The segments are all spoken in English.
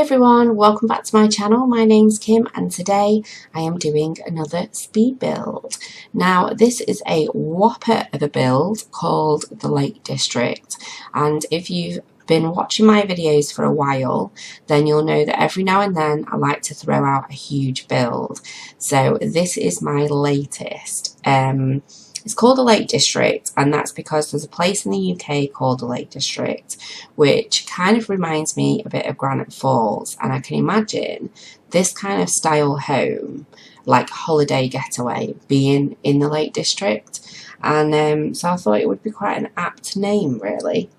everyone, welcome back to my channel. My name's Kim and today I am doing another speed build. Now this is a whopper of a build called the Lake District, and if you've been watching my videos for a while then you'll know that every now and then I like to throw out a huge build. So this is my latest. It's called the Lake District, and that's because there's a place in the UK called the Lake District which kind of reminds me a bit of Granite Falls, and I can imagine this kind of style home, like holiday getaway, being in the Lake District, and so I thought it would be quite an apt name really.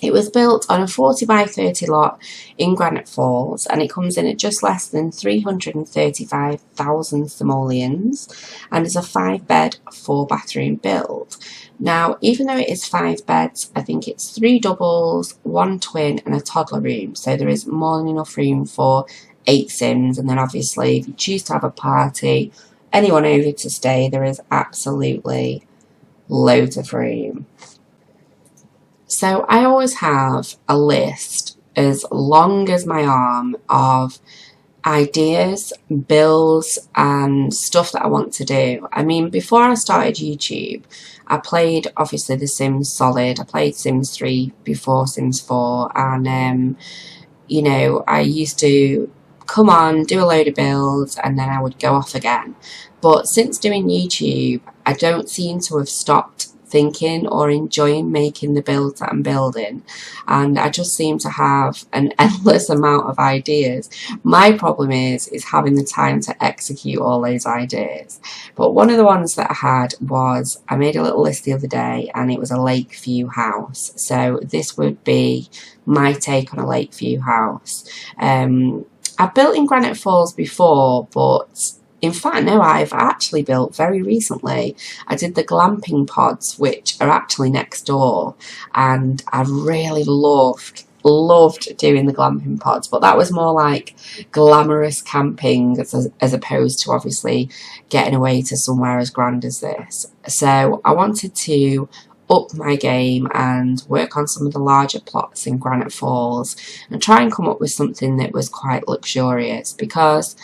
It was built on a 40 by 30 lot in Granite Falls, and it comes in at just less than 335,000 simoleons and is a 5-bed, 4-bathroom build. Now, even though it is 5 beds, I think it's 3 doubles, 1 twin and a toddler room, so there is more than enough room for 8 Sims. And then obviously if you choose to have a party, anyone over to stay, there is absolutely loads of room. So I always have a list as long as my arm of ideas, builds and stuff that I want to do. I mean, before I started YouTube, I played obviously The Sims Solid. I played Sims 3 before Sims 4, and you know, I used to come on, do a load of builds and then I would go off again. But since doing YouTube, I don't seem to have stopped thinking or enjoying making the builds that I'm building, and I just seem to have an endless amount of ideas. My problem is having the time to execute all those ideas. But one of the ones that I had was, I made a little list the other day and it was a lake view house. So this would be my take on a lake view house. I've built in Granite Falls before, but in fact, no, I've actually built very recently. I did the glamping pods, which are actually next door, and I really loved doing the glamping pods, but that was more like glamorous camping as opposed to obviously getting away to somewhere as grand as this. So I wanted to up my game and work on some of the larger plots in Granite Falls and try and come up with something that was quite luxurious, because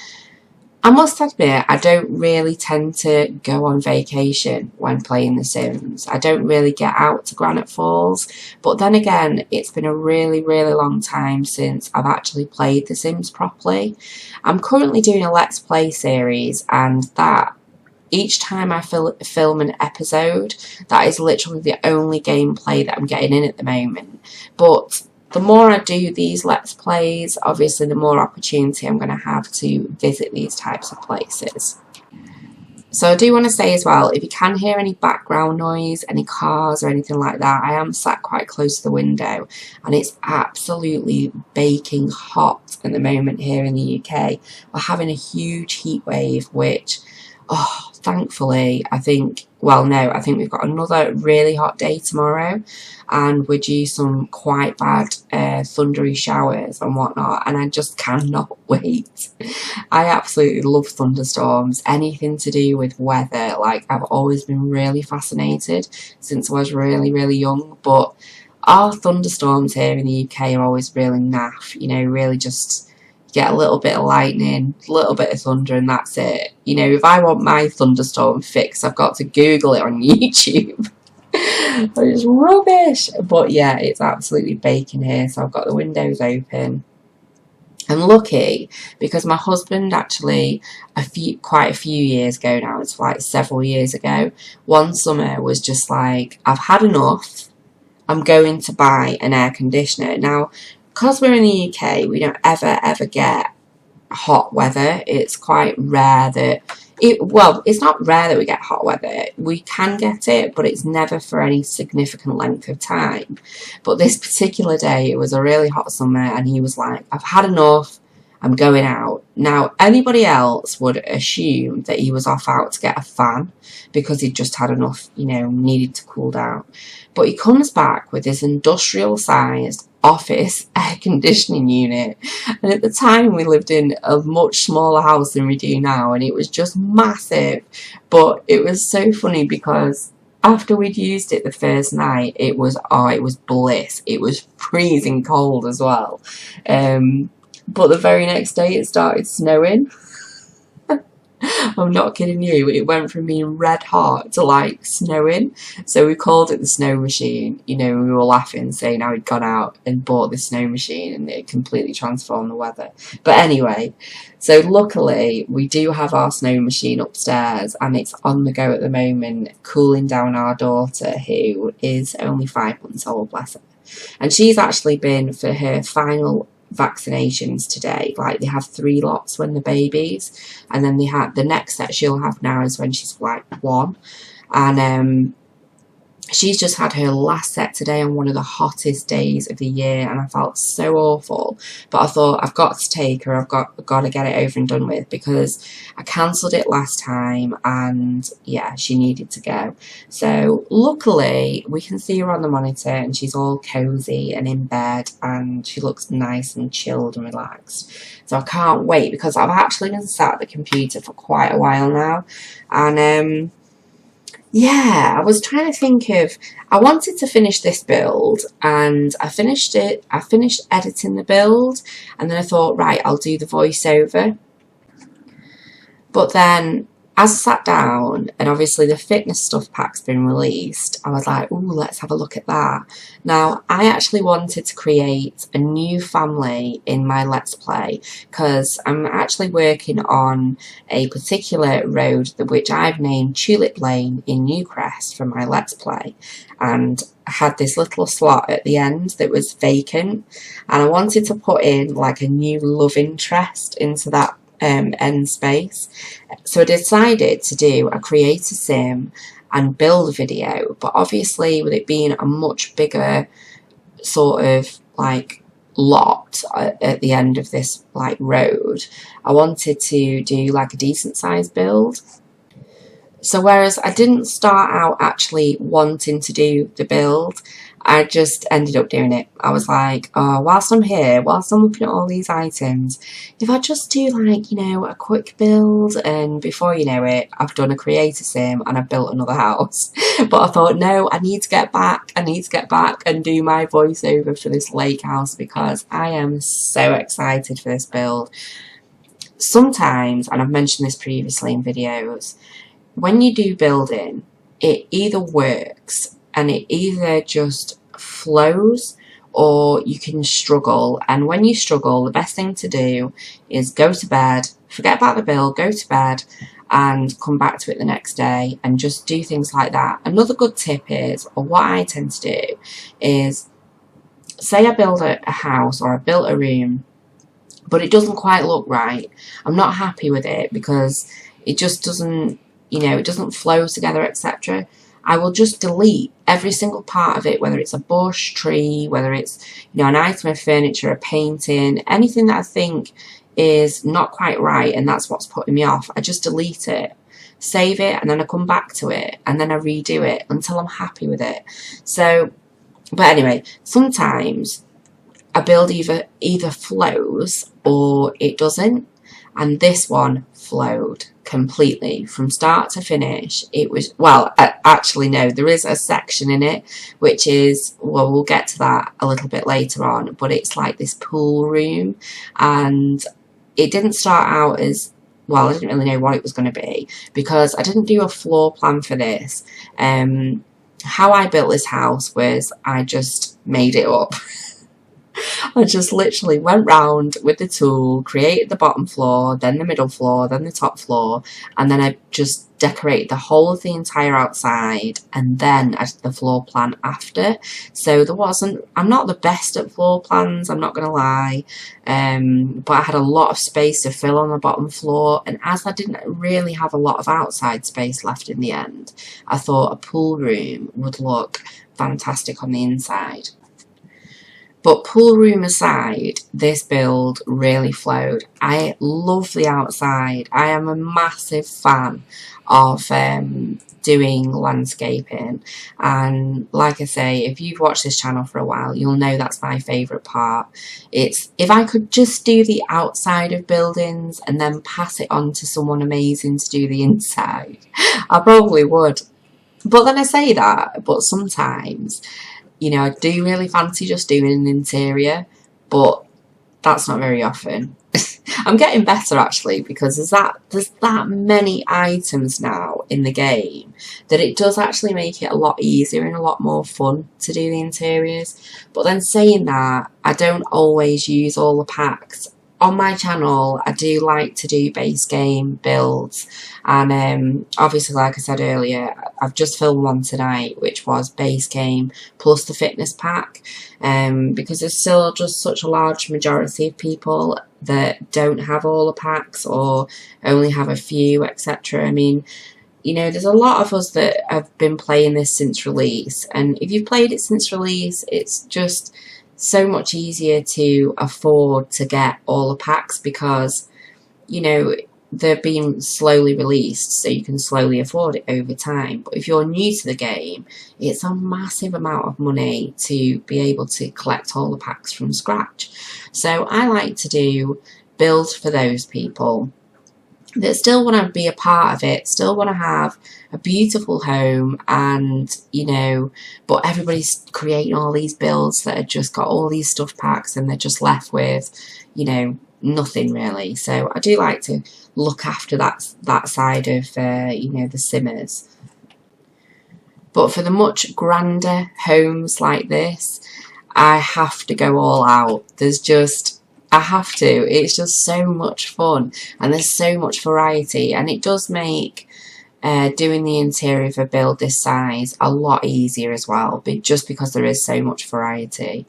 I must admit, I don't really tend to go on vacation when playing The Sims. I don't really get out to Granite Falls, but then again, it's been a really long time since I've actually played The Sims properly. I'm currently doing a Let's Play series, and that each time I film an episode, that is literally the only gameplay that I'm getting in at the moment. But the more I do these Let's Plays, obviously the more opportunity I'm going to have to visit these types of places. So I do want to say as well, if you can hear any background noise, any cars or anything like that, I am sat quite close to the window and it's absolutely baking hot at the moment here in the UK. We're having a huge heat wave, which, oh, thankfully, I think we've got another really hot day tomorrow, and we're due some quite bad thundery showers and whatnot, and I just cannot wait. I absolutely love thunderstorms, anything to do with weather. Like, I've always been really fascinated since I was really young, but our thunderstorms here in the UK are always really naff, you know, really just get a little bit of lightning, a little bit of thunder, and that's it. You know, if I want my thunderstorm fix, I've got to Google it on YouTube. It's rubbish. But yeah, it's absolutely baking here, so I've got the windows open. I'm lucky because my husband actually, quite a few years ago now, it's like several years ago, one summer was just like, I've had enough, I'm going to buy an air conditioner. Now, because we're in the UK, we don't ever get hot weather. It's quite rare that it's not rare that we get hot weather. We can get it, but it's never for any significant length of time. But this particular day, it was a really hot summer, and he was like, I've had enough, I'm going out. Now, anybody else would assume that he was off out to get a fan because he'd just had enough, you know, needed to cool down. But he comes back with this industrial-sized office air conditioning unit, and at the time we lived in a much smaller house than we do now, and it was just massive. But it was so funny because after we'd used it the first night, it was bliss. It was freezing cold as well. But the very next day it started snowing. I'm not kidding you, it went from being red hot to like snowing. So we called it the snow machine. You know, we were laughing, saying how he'd gone out and bought the snow machine and it completely transformed the weather. But anyway, so luckily we do have our snow machine upstairs and it's on the go at the moment, cooling down our daughter, who is only 5 months old, bless her. And she's actually been for her final vaccinations today. Like, they have 3 lots when they're babies, and then they have the next set she'll have now is when she's like 1, and she's just had her last set today on one of the hottest days of the year, and I felt so awful. But I thought, I've got to take her, I've got to get it over and done with, because I cancelled it last time and yeah, she needed to go. So luckily we can see her on the monitor and she's all cozy and in bed and she looks nice and chilled and relaxed. So I can't wait, because I've actually been sat at the computer for quite a while now, and yeah, I was trying to think of, I wanted to finish this build and I finished it. I finished editing the build and then I thought, right, I'll do the voiceover. But then as I sat down and obviously the fitness stuff pack's been released, I was like, ooh, let's have a look at that. Now, I actually wanted to create a new family in my Let's Play, because I'm actually working on a particular road which I've named Tulip Lane in Newcrest for my Let's Play. And I had this little slot at the end that was vacant, and I wanted to put in like a new love interest into that end space. So I decided to do a creator sim and build a video, but obviously with it being a much bigger sort of like lot at the end of this like road, I wanted to do like a decent sized build. So whereas I didn't start out actually wanting to do the build, I just ended up doing it. I was like, oh, whilst I'm here, whilst I'm looking at all these items, if I just do like, you know, a quick build, and before you know it, I've done a creator sim and I've built another house. But I thought, no, I need to get back and do my voiceover for this lake house, because I am so excited for this build. Sometimes, and I've mentioned this previously in videos, when you do building, it either works and it either just flows, or you can struggle. And when you struggle, the best thing to do is go to bed, forget about the build, go to bed and come back to it the next day and just do things like that. Another good tip is, or what I tend to do is, say I build a house or I built a room, but it doesn't quite look right. I'm not happy with it because it just doesn't, you know, it doesn't flow together, etc. I will just delete every single part of it, whether it's a bush, tree, whether it's, you know, an item of furniture, a painting, anything that I think is not quite right and that's what's putting me off. I just delete it, save it, and then I come back to it and then I redo it until I'm happy with it. So, but anyway, sometimes a build either flows or it doesn't, and this one flowed completely from start to finish. It was, well, actually no, there is a section in it which is, well, we'll get to that a little bit later on, but it's like this pool room, and it didn't start out as, well, I didn't really know what it was going to be because I didn't do a floor plan for this. How I built this house was I just made it up. I just literally went round with the tool, created the bottom floor, then the middle floor, then the top floor, and then I just decorated the whole of the entire outside, and then I did the floor plan after. So there wasn't, I'm not the best at floor plans, I'm not going to lie, but I had a lot of space to fill on the bottom floor, and as I didn't really have a lot of outside space left in the end, I thought a pool room would look fantastic on the inside. But pool room aside, this build really flowed. I love the outside. I am a massive fan of doing landscaping, and like I say, if you've watched this channel for a while, you'll know that's my favourite part. It's, if I could just do the outside of buildings and then pass it on to someone amazing to do the inside, I probably would. But then I say that, but sometimes, you know, I do really fancy just doing an interior, but that's not very often. I'm getting better actually, because there's that many items now in the game that it does actually make it a lot easier and a lot more fun to do the interiors. But then saying that, I don't always use all the packs. On my channel, I do like to do base game builds, and obviously, like I said earlier, I've just filmed one tonight which was base game plus the fitness pack, because there's still just such a large majority of people that don't have all the packs or only have a few, etc. I mean, you know, there's a lot of us that have been playing this since release, and if you've played it since release, it's just so much easier to afford to get all the packs, because, you know, they're being slowly released, so you can slowly afford it over time. But if you're new to the game, it's a massive amount of money to be able to collect all the packs from scratch. So I like to do builds for those people that still want to be a part of it, still want to have a beautiful home, and, you know, but everybody's creating all these builds that have just got all these stuff packs and they're just left with, you know, nothing really. So I do like to look after that side of, you know, the simmers. But for the much grander homes like this, I have to go all out. I have to. It's just so much fun, and there's so much variety, and it does make doing the interior of a build this size a lot easier as well, just because there is so much variety.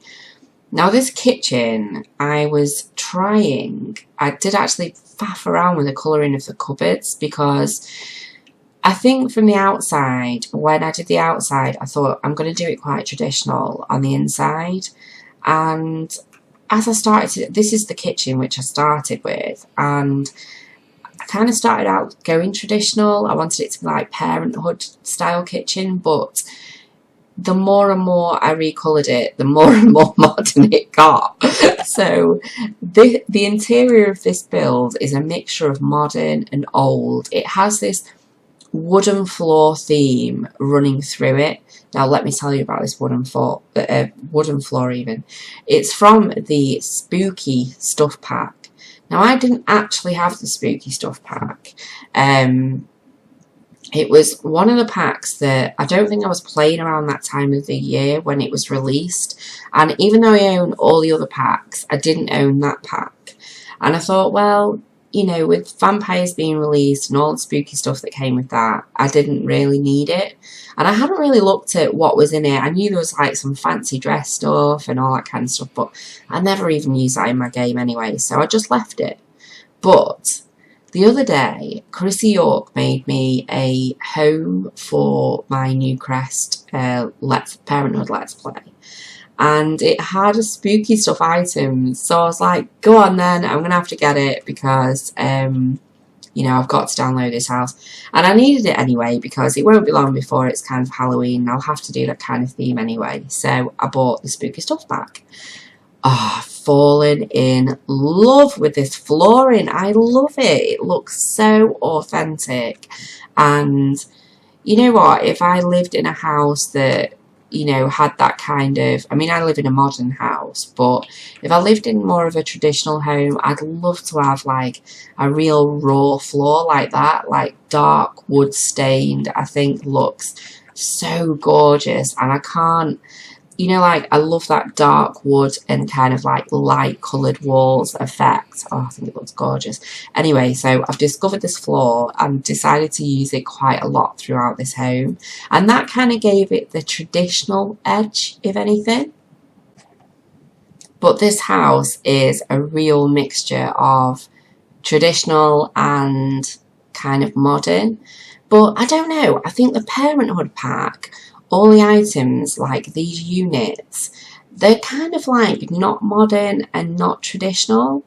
Now this kitchen, I did actually faff around with the colouring of the cupboards, because I think from the outside, when I did the outside, I thought I'm going to do it quite traditional on the inside, and as I started this is the kitchen which I started with, and I kind of started out going traditional. I wanted it to be like parenthood style kitchen, but the more and more I recoloured it, the more and more modern it got. So the interior of this build is a mixture of modern and old. It has this wooden floor theme running through it. Now let me tell you about this wooden floor even. It's from the spooky stuff pack. Now I didn't actually have the spooky stuff pack. It was one of the packs that I don't think I was playing around that time of the year when it was released, and even though I own all the other packs, I didn't own that pack. And I thought, well, you know, with vampires being released and all the spooky stuff that came with that, I didn't really need it. And I hadn't really looked at what was in it. I knew there was like some fancy dress stuff and all that kind of stuff, but I never even used that in my game anyway, so I just left it. But the other day, Chrissy York made me a home for my new crest Parenthood Let's Play. And it had a spooky stuff items, so I was like, go on then, I'm going to have to get it, because, you know, I've got to download this house. And I needed it anyway, because it won't be long before it's kind of Halloween, and I'll have to do that kind of theme anyway. So I bought the spooky stuff pack. Oh, I've fallen in love with this flooring. I love it. It looks so authentic. And you know what, if I lived in a house that, you know, had that kind of, I mean, I live in a modern house, but if I lived in more of a traditional home, I'd love to have like a real raw floor like that, like dark wood stained. I think looks so gorgeous, and I can't, you know, like, I love that dark wood and kind of like light coloured walls effect. Oh, I think it looks gorgeous. Anyway, so I've discovered this floor and decided to use it quite a lot throughout this home. And that kind of gave it the traditional edge, if anything. But this house is a real mixture of traditional and kind of modern. But I don't know, I think the Parenthood pack, all the items, like these units, they're kind of like not modern and not traditional.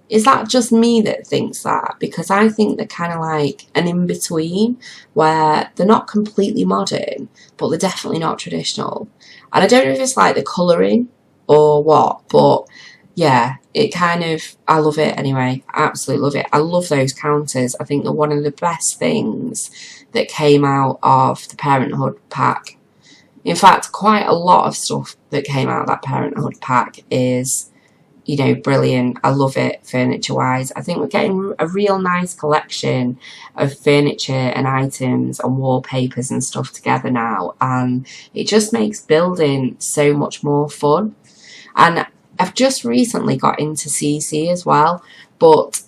Is that just me that thinks that? Because I think they're kind of like an in-between, where they're not completely modern, but they're definitely not traditional. And I don't know if it's like the colouring or what, but yeah, it kind of, I love it anyway. I absolutely love it. I love those counters. I think they're one of the best things that came out of the Parenthood pack. In fact, quite a lot of stuff that came out of that Parenthood pack is you know, brilliant. I love it furniture wise. I think we're getting a real nice collection of furniture and items and wallpapers and stuff together now, and it just makes building so much more fun. And I've just recently got into CC as well, but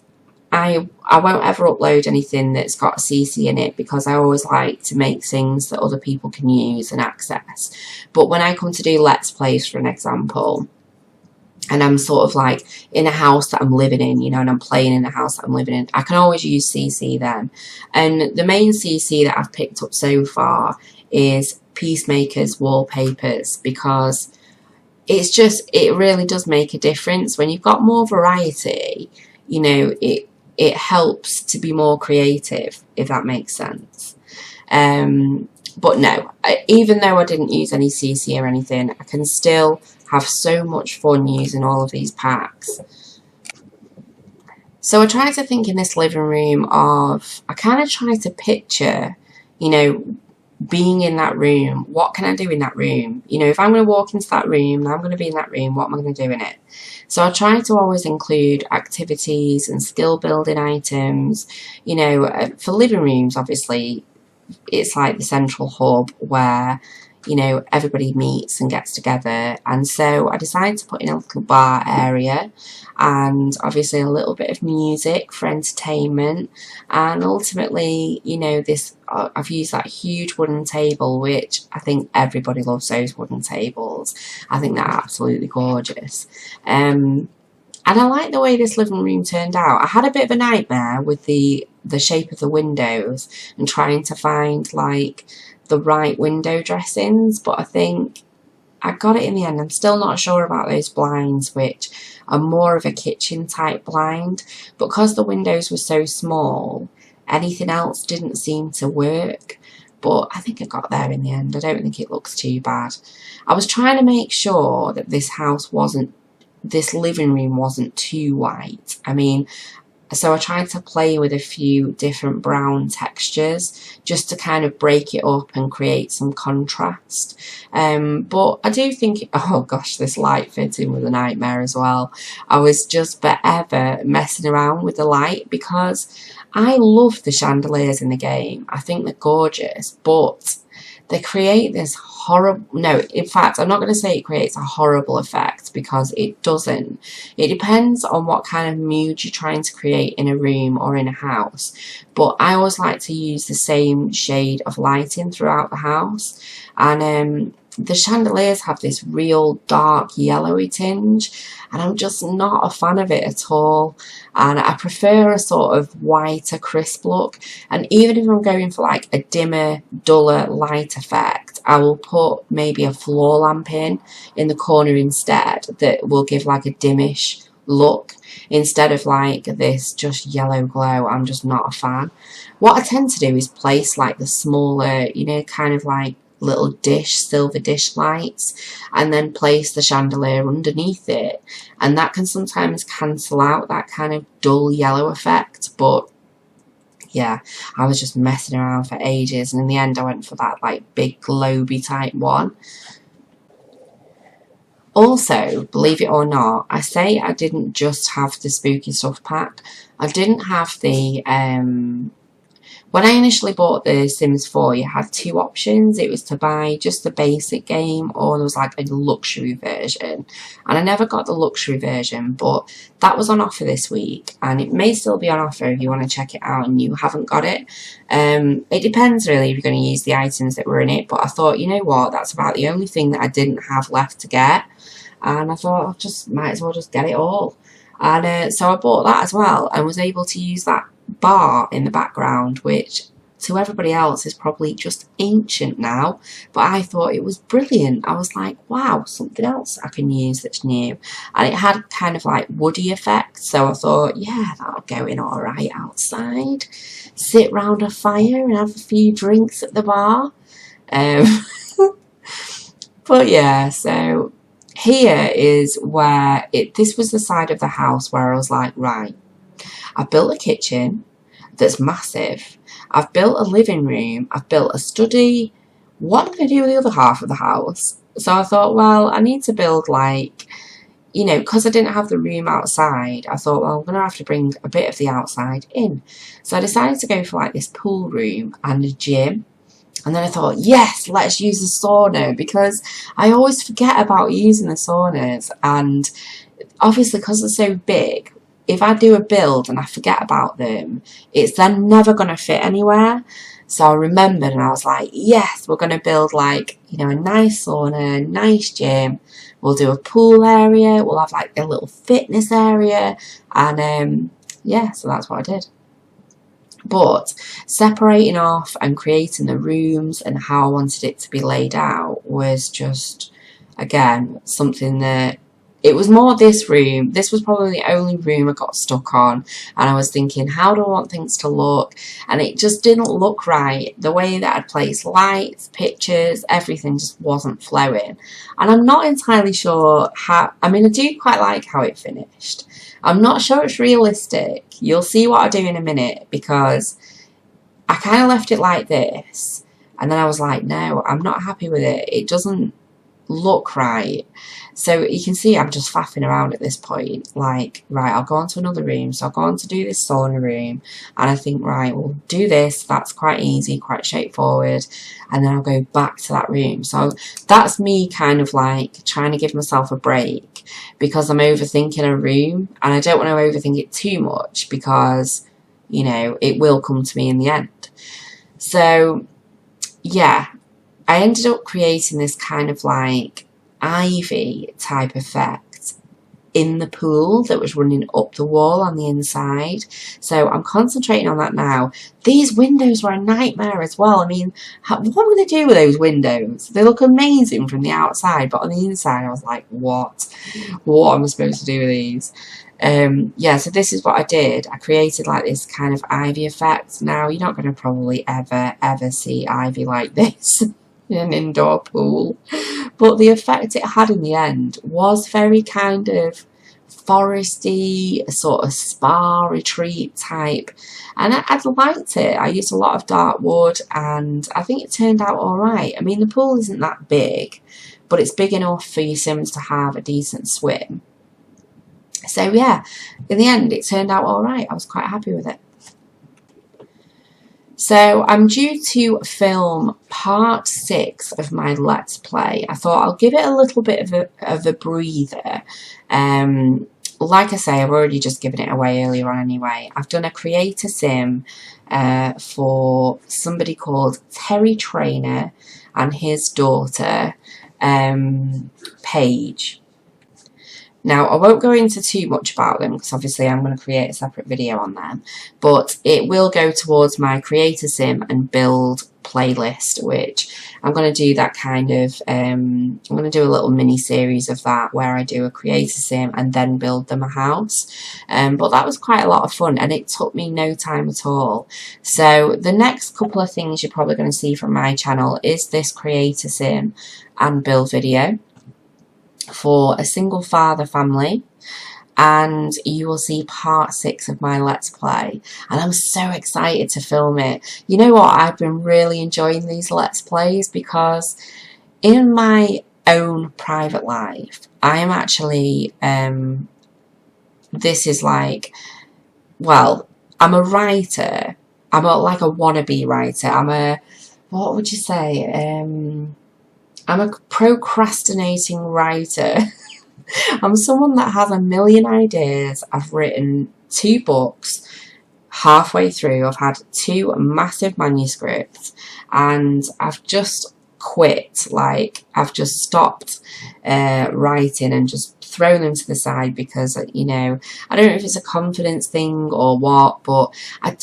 I won't ever upload anything that's got CC in it because I always like to make things that other people can use and access. But when I come to do Let's Plays, for an example, and I'm sort of like in a house that I'm living in, you know, and I'm playing in a house that I'm living in, I can always use CC then. And the main CC that I've picked up so far is Peacemaker's wallpapers, because it really does make a difference. When you've got more variety, you know, it helps to be more creative, if that makes sense. But no, even though I didn't use any CC or anything, I can still have so much fun using all of these packs. So I tried to think in this living room of, I kind of tried to picture, you know, being in that room. What can I do in that room? You know, if I'm going to walk into that room, I'm going to be in that room, what am I going to do in it? So I try to always include activities and skill building items. You know, for living rooms, obviously, it's like the central hub where, you know, everybody meets and gets together. And so I decided to put in a little bar area and obviously a little bit of music for entertainment. And ultimately, you know, I've used that huge wooden table, which I think everybody loves those wooden tables. I think they're absolutely gorgeous. And I like the way this living room turned out. I had a bit of a nightmare with the shape of the windows and trying to find like the right window dressings, but I think I got it in the end. I'm still not sure about those blinds, which are more of a kitchen type blind, but because the windows were so small, anything else didn't seem to work. But I think I got there in the end. I don't think it looks too bad. I was trying to make sure that this living room wasn't too white. I mean, so I tried to play with a few different brown textures just to kind of break it up and create some contrast. But I do think, oh gosh, this light fitting was a nightmare as well. I was just forever messing around with the light because I love the chandeliers in the game. I think they're gorgeous, but they create this horrible, no, in fact, I'm not going to say it creates a horrible effect because it doesn't. It depends on what kind of mood you're trying to create in a room or in a house. But I always like to use the same shade of lighting throughout the house. And the chandeliers have this real dark yellowy tinge, and I'm just not a fan of it at all. And I prefer a sort of whiter, crisp look. And even if I'm going for like a dimmer, duller light effect, I will put maybe a floor lamp in the corner instead that will give like a dimmish look instead of like this just yellow glow. I'm just not a fan. What I tend to do is place like the smaller, you know, kind of like little silver dish lights, and then place the chandelier underneath it, and that can sometimes cancel out that kind of dull yellow effect. But yeah, I was just messing around for ages, and in the end I went for that like big globy type one. Also, believe it or not, I say I didn't just have the spooky stuff pack. I didn't have the when I initially bought the Sims 4, you had two options. It was to buy just the basic game, or there was like a luxury version. And I never got the luxury version, but that was on offer this week. And it may still be on offer if you want to check it out and you haven't got it. It depends really if you're going to use the items that were in it. But I thought, you know what, that's about the only thing that I didn't have left to get. And I thought, might as well just get it all. And so I bought that as well and was able to use that bar in the background, which to everybody else is probably just ancient now, but I thought it was brilliant. I was like, wow, something else I can use that's new. And it had kind of like woody effect, so I thought, yeah, that'll go in all right outside, sit round a fire and have a few drinks at the bar. But yeah, so here is where this was the side of the house where I was like, right, I've built a kitchen that's massive. I've built a living room. I've built a study. What am I going to do with the other half of the house? So I thought, well, I need to build like, you know, because I didn't have the room outside, I thought, well, I'm going to have to bring a bit of the outside in. So I decided to go for like this pool room and a gym. And then I thought, yes, let's use the sauna, because I always forget about using the saunas. And obviously, because they're so big, if I do a build and I forget about them, it's then never going to fit anywhere. So I remembered and I was like, yes, we're going to build like, you know, a nice sauna, a nice gym. We'll do a pool area. We'll have like a little fitness area. And yeah, so that's what I did. But separating off and creating the rooms and how I wanted it to be laid out was just, again, something that, it was more this room. This was probably the only room I got stuck on. And I was thinking, how do I want things to look? And it just didn't look right. The way that I'd placed lights, pictures, everything just wasn't flowing. And I'm not entirely sure how, I mean, I do quite like how it finished. I'm not sure it's realistic. You'll see what I do in a minute, because I kind of left it like this. And then I was like, no, I'm not happy with it. It doesn't look right. So you can see I'm just faffing around at this point, like, right, I'll go on to another room. So I'll go on to do this sauna room, and I think, right, we'll do this. That's quite easy, quite straightforward. And then I'll go back to that room. So that's me kind of like trying to give myself a break, because I'm overthinking a room, and I don't want to overthink it too much, because, you know, it will come to me in the end. So yeah, I ended up creating this kind of like ivy type effect in the pool that was running up the wall on the inside. So I'm concentrating on that now. These windows were a nightmare as well. I mean, what am I going to do with those windows? They look amazing from the outside, but on the inside I was like, what am I supposed to do with these? Yeah, so this is what I did. I created like this kind of ivy effect. Now, you're not going to probably ever see ivy like this in an indoor pool, but the effect it had in the end was very kind of foresty, sort of spa retreat type, and I liked it. I used a lot of dark wood, and I think it turned out all right. I mean, the pool isn't that big, but it's big enough for your Sims to have a decent swim. So yeah, in the end it turned out all right. I was quite happy with it. So I'm due to film part 6 of my Let's Play. I thought I'll give it a little bit of a breather. Like I say, I've already just given it away earlier on anyway. I've done a creator sim for somebody called Terry Trainer and his daughter, Paige. Now, I won't go into too much about them, because obviously I'm going to create a separate video on them, but it will go towards my creator sim and build playlist, which I'm going to do that kind of, I'm going to do a little mini series of that where I do a creator sim and then build them a house. But that was quite a lot of fun, and it took me no time at all. So the next couple of things you're probably going to see from my channel is this creator sim and build video for a single father family, and you will see part 6 of my Let's Play, and I'm so excited to film it. You know what, I've been really enjoying these Let's Plays, because in my own private life I am actually this is like, well, I'm a writer. I'm like a wannabe writer. I'm a, what would you say, I'm a procrastinating writer. I'm someone that has a million ideas. I've written 2 books. Halfway through, I've had 2 massive manuscripts, and I've just quit. Like, I've just stopped writing and just thrown them to the side, because, you know, I don't know if it's a confidence thing or what, but I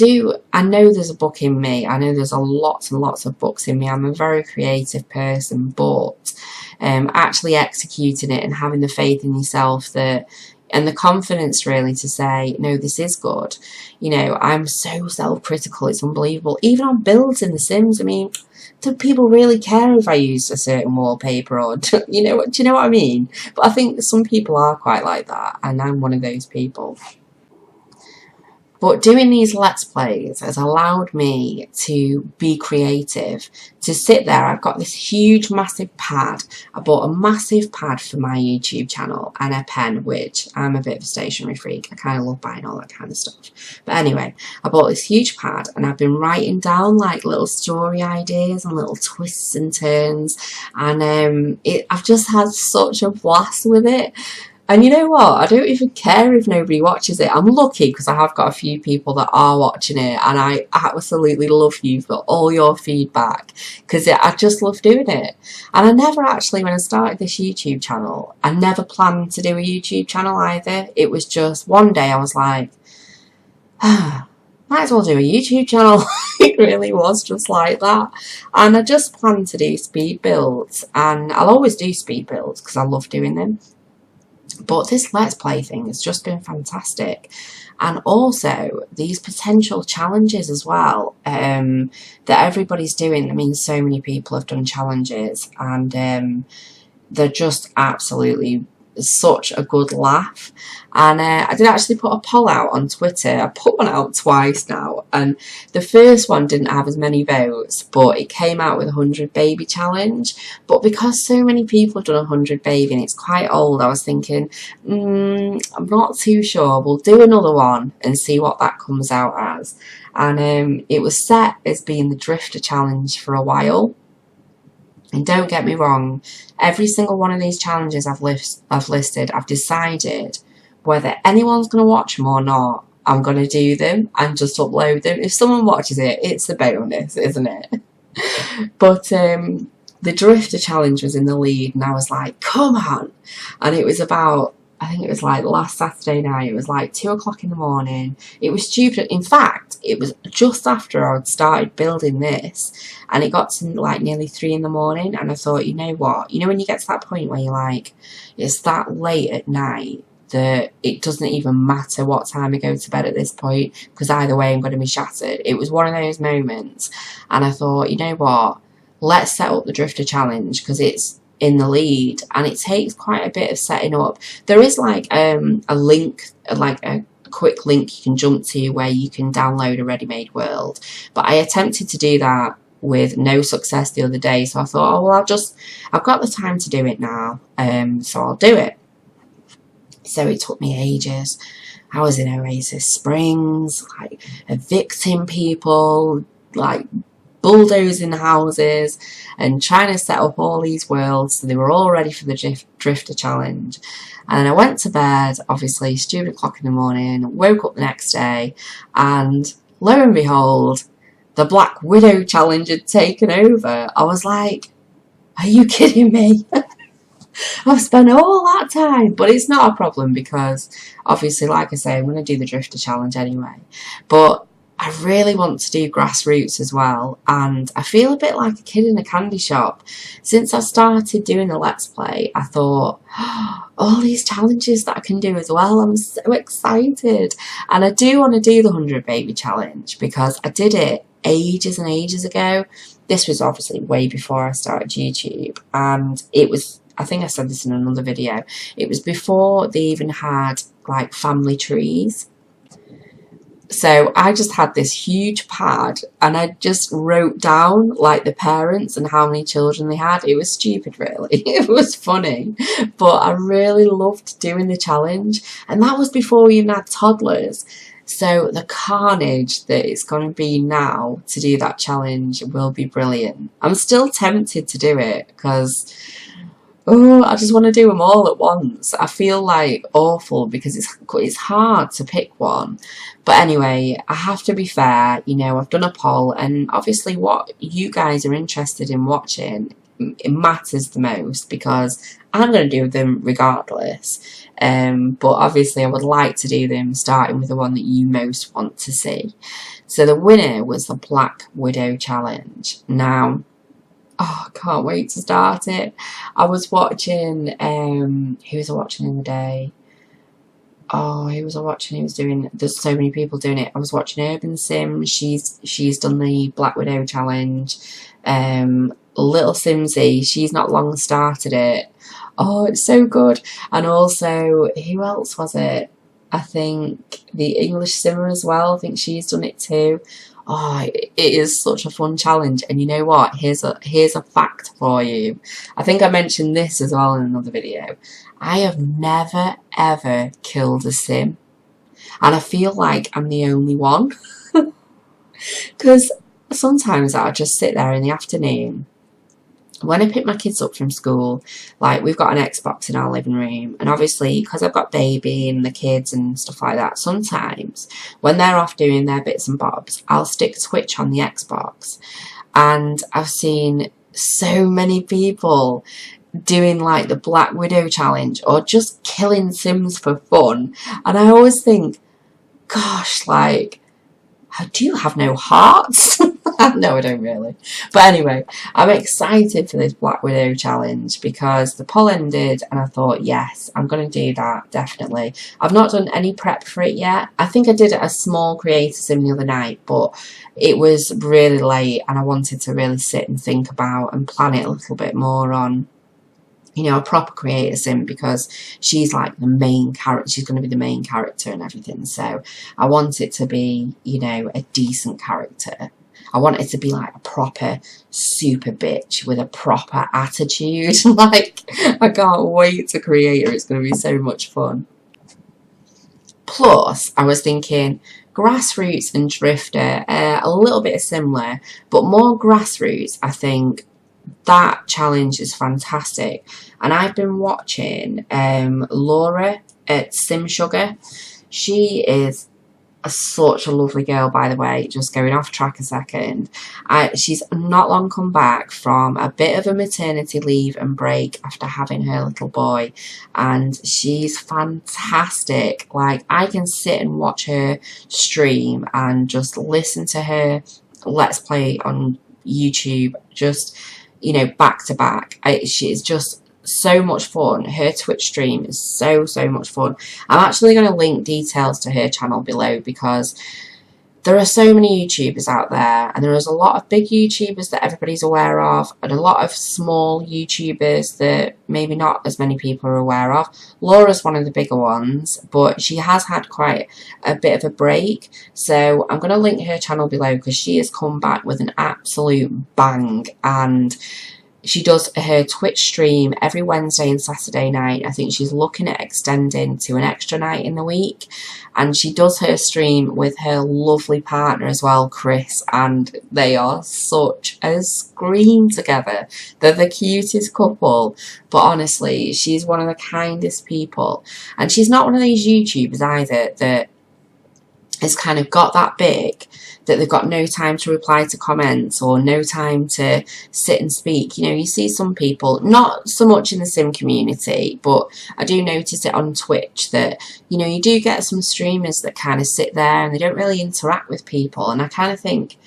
know there's a book in me. I know there's lots and lots of books in me. I'm a very creative person, but actually executing it and having the faith in yourself that, and the confidence really to say, no, this is good. You know, I'm so self-critical, it's unbelievable. Even on builds in The Sims, I mean, do people really care if I use a certain wallpaper, or do you know what I mean? But I think some people are quite like that, and I'm one of those people. But doing these Let's Plays has allowed me to be creative, to sit there. I've got this huge, massive pad. I bought a massive pad for my YouTube channel and a pen, which I'm a bit of a stationery freak. I kind of love buying all that kind of stuff. But anyway, I bought this huge pad and I've been writing down like little story ideas and little twists and turns. And I've just had such a blast with it. And you know what? I don't even care if nobody watches it. I'm lucky because I have got a few people that are watching it, and I absolutely love you for all your feedback because I just love doing it. And I never actually, when I started this YouTube channel, I never planned to do a YouTube channel either. It was just one day I was like, might as well do a YouTube channel. It really was just like that. And I just planned to do speed builds, and I'll always do speed builds because I love doing them. But this Let's Play thing has just been fantastic. And also these potential challenges as well that everybody's doing. I mean, so many people have done challenges, and they're just absolutely such a good laugh. And I did actually put a poll out on Twitter. I put one out twice now, and the first one didn't have as many votes, but it came out with 100 baby challenge. But because so many people have done 100 baby and it's quite old, I was thinking, I'm not too sure. We'll do another one and see what that comes out as. And it was set as being the drifter challenge for a while. And don't get me wrong, every single one of these challenges I've listed, I've decided whether anyone's going to watch them or not, I'm going to do them and just upload them. If someone watches it, it's a bonus, isn't it? But the drifter challenge was in the lead, and I was like, come on. And it was about, I think it was like last Saturday night, it was like 2 o'clock in the morning. It was stupid. In fact, it was just after I'd started building this, and it got to like nearly 3 in the morning, and I thought, you know what? You know when you get to that point where you're like, it's that late at night that it doesn't even matter what time I go to bed at this point, because either way I'm going to be shattered. It was one of those moments, and I thought, you know what? Let's set up the drifter challenge because it's in the lead, and it takes quite a bit of setting up. There is like a link, like a quick link you can jump to where you can download a ready-made world, but I attempted to do that with no success the other day, so I thought, oh well, I've got the time to do it now, so I'll do it. So it took me ages. I was in Oasis Springs, like evicting people, like bulldozing houses and trying to set up all these worlds so they were all ready for the drifter challenge. And then I went to bed, obviously stupid o'clock in the morning, woke up the next day, and lo and behold, the Black Widow challenge had taken over. I was like, are you kidding me? I've spent all that time, but it's not a problem because obviously, like I say, I'm going to do the drifter challenge anyway. But I really want to do grassroots as well, and I feel a bit like a kid in a candy shop. Since I started doing the Let's Play, I thought, oh, all these challenges that I can do as well, I'm so excited. And I do want to do the 100 baby challenge because I did it ages and ages ago. This was obviously way before I started YouTube, and it was, I think I said this in another video, it was before they even had like family trees. So I just had this huge pad and I just wrote down like the parents and how many children they had. It was stupid really, it was funny, but I really loved doing the challenge, and that was before we even had toddlers. So the carnage that it's going to be now to do that challenge will be brilliant. I'm still tempted to do it because, oh, I just want to do them all at once. I feel like awful because it's hard to pick one. But anyway, I have to be fair, you know, I've done a poll, and obviously what you guys are interested in watching, it matters the most because I'm going to do them regardless. But obviously I would like to do them starting with the one that you most want to see. So the winner was the Black Widow challenge. Now, oh, I can't wait to start it. I was watching, who was I watching in the day? Oh, who was I watching? Who was doing, there's so many people doing it. I was watching Urban Sim. She's done the Black Widow challenge. Little Simsy, she's not long started it. Oh, it's so good. And also, who else was it? I think the English Simmer as well, I think she's done it too. Oh, it is such a fun challenge. And you know what? Here's a fact for you. I think I mentioned this as well in another video. I have never ever killed a sim. And I feel like I'm the only one. Because sometimes I'll just sit there in the afternoon when I pick my kids up from school. Like, we've got an Xbox in our living room, and obviously because I've got baby and the kids and stuff like that, sometimes when they're off doing their bits and bobs, I'll stick Twitch on the Xbox. And I've seen so many people doing like the Black Widow challenge or just killing Sims for fun, and I always think, gosh, like, do you have no hearts? No, I don't really. But anyway, I'm excited for this Black Widow challenge because the poll ended and I thought, yes, I'm going to do that, definitely. I've not done any prep for it yet. I think I did a small creator sim the other night, but it was really late and I wanted to really sit and think about and plan it a little bit more on, you know, a proper creator sim, because she's like the main character. She's going to be the main character and everything. So I want it to be, you know, a decent character. I want it to be like a proper super bitch with a proper attitude. Like, I can't wait to create her. It's going to be so much fun. Plus, I was thinking grassroots and drifter, a little bit similar, but more grassroots. I think that challenge is fantastic. And I've been watching Laura at Sim Sugar. She is such a lovely girl, by the way. Just going off track a second. She's not long come back from a bit of a maternity leave and break after having her little boy, and she's fantastic. Like, I can sit and watch her stream and just listen to her Let's Play on YouTube, just, you know, back to back. She's just so much fun. Her Twitch stream is so much fun. I'm actually going to link details to her channel below, because there are so many YouTubers out there, and there is a lot of big YouTubers that everybody's aware of, and a lot of small YouTubers that maybe not as many people are aware of. Laura's one of the bigger ones, but she has had quite a bit of a break, so I'm going to link her channel below, because she has come back with an absolute bang. And she does her Twitch stream every Wednesday and Saturday night. I think she's looking at extending to an extra night in the week. And she does her stream with her lovely partner as well, Chris. And they are such a scream together. They're the cutest couple. But honestly, she's one of the kindest people. And she's not one of these YouTubers either that has kind of got that big that they've got no time to reply to comments or no time to sit and speak. You know, you see some people, not so much in the sim community, but I do notice it on Twitch that, you know, you do get some streamers that kind of sit there and they don't really interact with people. And I kind of think,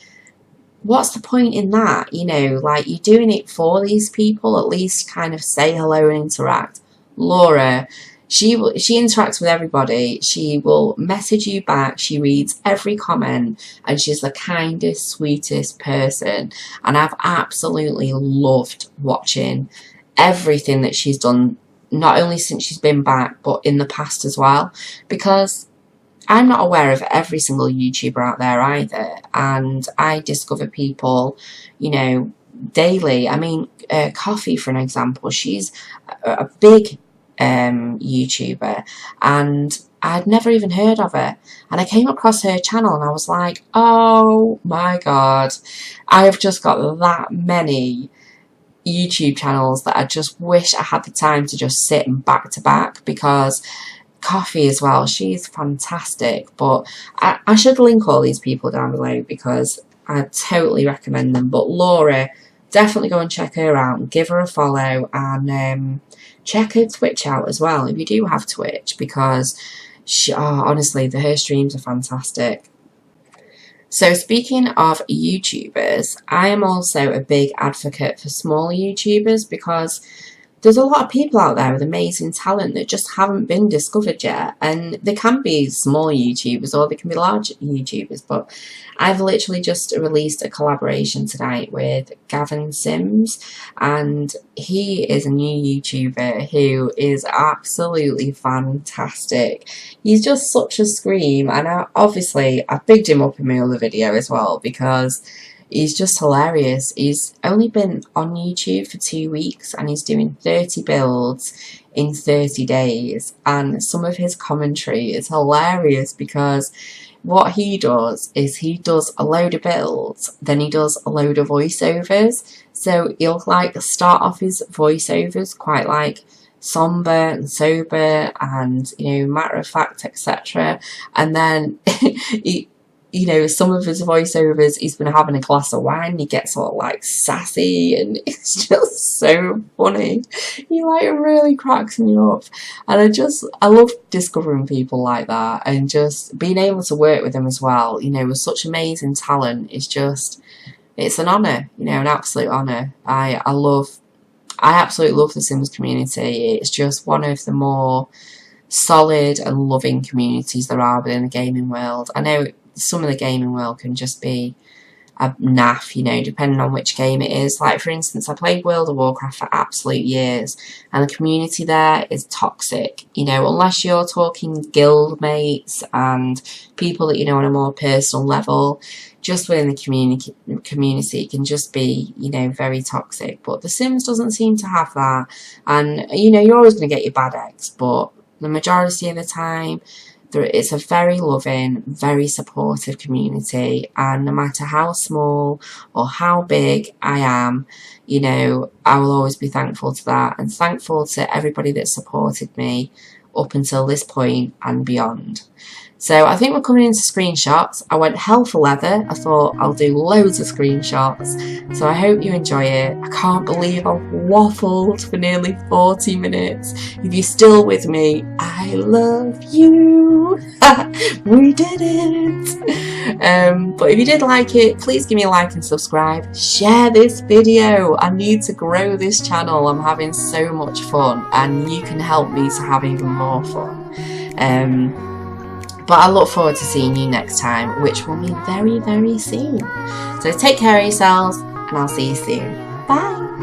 what's the point in that? You know, like, you're doing it for these people, at least kind of say hello and interact. Laura, she interacts with everybody. She will message you back. She reads every comment, and she's the kindest, sweetest person. And I've absolutely loved watching everything that she's done, not only since she's been back, but in the past as well, because I'm not aware of every single YouTuber out there either, and I discover people, you know, daily. I mean, Coffee, for an example, she's a big YouTuber, and I'd never even heard of her, and I came across her channel and I was like, oh my god, I've just got that many YouTube channels that I just wish I had the time to just sit and back to back, because Coffee as well, she's fantastic. But I should link all these people down below because I totally recommend them. But Laura, definitely go and check her out and give her a follow, and check her Twitch out as well if you do have Twitch, because honestly, her streams are fantastic. So speaking of YouTubers, I am also a big advocate for small YouTubers, because there's a lot of people out there with amazing talent that just haven't been discovered yet, and they can be small YouTubers or they can be large YouTubers, but I've literally just released a collaboration tonight with Gavin Sims, and he is a new YouTuber who is absolutely fantastic. He's just such a scream, and I bigged him up in my other video as well because he's just hilarious. He's only been on YouTube for 2 weeks and he's doing 30 builds in 30 days, and some of his commentary is hilarious because what he does is he does a load of builds, then he does a load of voiceovers. So he'll like start off his voiceovers quite like somber and sober and, you know, matter of fact, etc. And then he, you know, some of his voiceovers, he's been having a glass of wine, he gets all like sassy, and it's just so funny. He like really cracks me up, and I love discovering people like that, and just being able to work with them as well, you know, with such amazing talent is just, it's an honour, you know, an absolute honour. I absolutely love the Sims community. It's just one of the more solid and loving communities there are within the gaming world. I know some of the gaming world can just be a naff, you know, depending on which game it is. Like, for instance, I played World of Warcraft for absolute years, and the community there is toxic, you know, unless you're talking guild mates and people that you know on a more personal level. Just within the community it can just be, you know, very toxic. But The Sims doesn't seem to have that, and, you know, you're always going to get your bad eggs, but the majority of the time it's a very loving, very supportive community, and no matter how small or how big I am, you know, I will always be thankful to that, and thankful to everybody that supported me up until this point and beyond. So I think we're coming into screenshots. I went hell for leather. I thought I'll do loads of screenshots. So I hope you enjoy it. I can't believe I've waffled for nearly 40 minutes. If you're still with me, I love you. We did it. But if you did like it, please give me a like and subscribe. Share this video. I need to grow this channel. I'm having so much fun, and you can help me to have even more fun. But I look forward to seeing you next time, which will be very, very soon. So take care of yourselves, and I'll see you soon. Bye!